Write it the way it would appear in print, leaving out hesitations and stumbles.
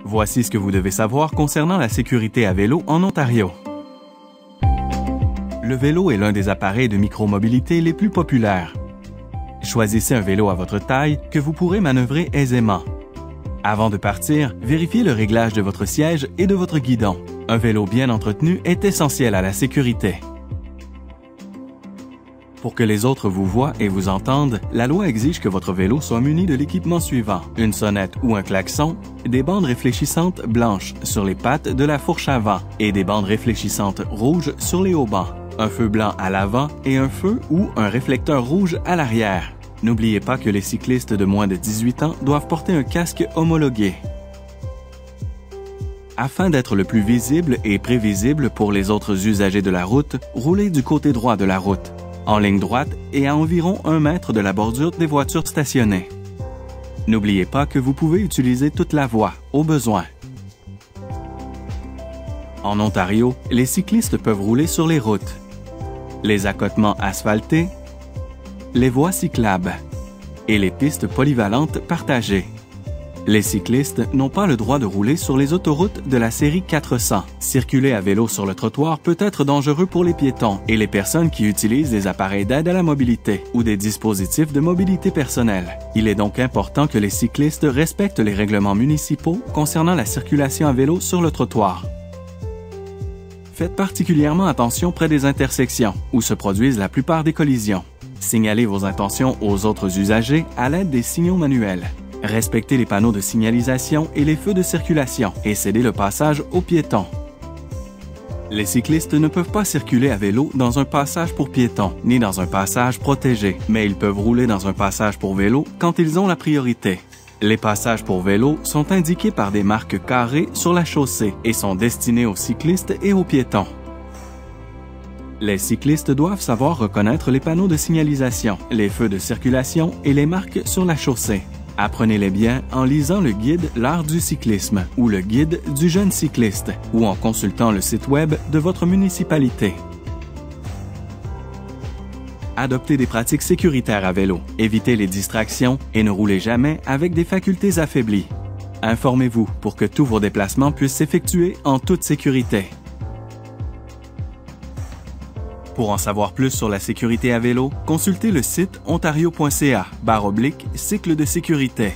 Voici ce que vous devez savoir concernant la sécurité à vélo en Ontario. Le vélo est l'un des appareils de micromobilité les plus populaires. Choisissez un vélo à votre taille que vous pourrez manœuvrer aisément. Avant de partir, vérifiez le réglage de votre siège et de votre guidon. Un vélo bien entretenu est essentiel à la sécurité. Pour que les autres vous voient et vous entendent, la loi exige que votre vélo soit muni de l'équipement suivant: une sonnette ou un klaxon, des bandes réfléchissantes blanches sur les pattes de la fourche avant et des bandes réfléchissantes rouges sur les haubans, un feu blanc à l'avant et un feu ou un réflecteur rouge à l'arrière. N'oubliez pas que les cyclistes de moins de 18 ans doivent porter un casque homologué. Afin d'être le plus visible et prévisible pour les autres usagers de la route, roulez du côté droit de la route, en ligne droite et à environ 1 mètre de la bordure des voitures stationnées. N'oubliez pas que vous pouvez utiliser toute la voie, au besoin. En Ontario, les cyclistes peuvent rouler sur les routes, les accotements asphaltés, les voies cyclables et les pistes polyvalentes partagées. Les cyclistes n'ont pas le droit de rouler sur les autoroutes de la série 400. Circuler à vélo sur le trottoir peut être dangereux pour les piétons et les personnes qui utilisent des appareils d'aide à la mobilité ou des dispositifs de mobilité personnelle. Il est donc important que les cyclistes respectent les règlements municipaux concernant la circulation à vélo sur le trottoir. Faites particulièrement attention près des intersections, où se produisent la plupart des collisions. Signalez vos intentions aux autres usagers à l'aide des signaux manuels. Respectez les panneaux de signalisation et les feux de circulation et cédez le passage aux piétons. Les cyclistes ne peuvent pas circuler à vélo dans un passage pour piétons, ni dans un passage protégé, mais ils peuvent rouler dans un passage pour vélo quand ils ont la priorité. Les passages pour vélo sont indiqués par des marques carrées sur la chaussée et sont destinés aux cyclistes et aux piétons. Les cyclistes doivent savoir reconnaître les panneaux de signalisation, les feux de circulation et les marques sur la chaussée. Apprenez-les bien en lisant le guide L'art du cyclisme ou le guide du jeune cycliste ou en consultant le site web de votre municipalité. Adoptez des pratiques sécuritaires à vélo, évitez les distractions et ne roulez jamais avec des facultés affaiblies. Informez-vous pour que tous vos déplacements puissent s'effectuer en toute sécurité. Pour en savoir plus sur la sécurité à vélo, consultez le site ontario.ca/cycle de sécurité.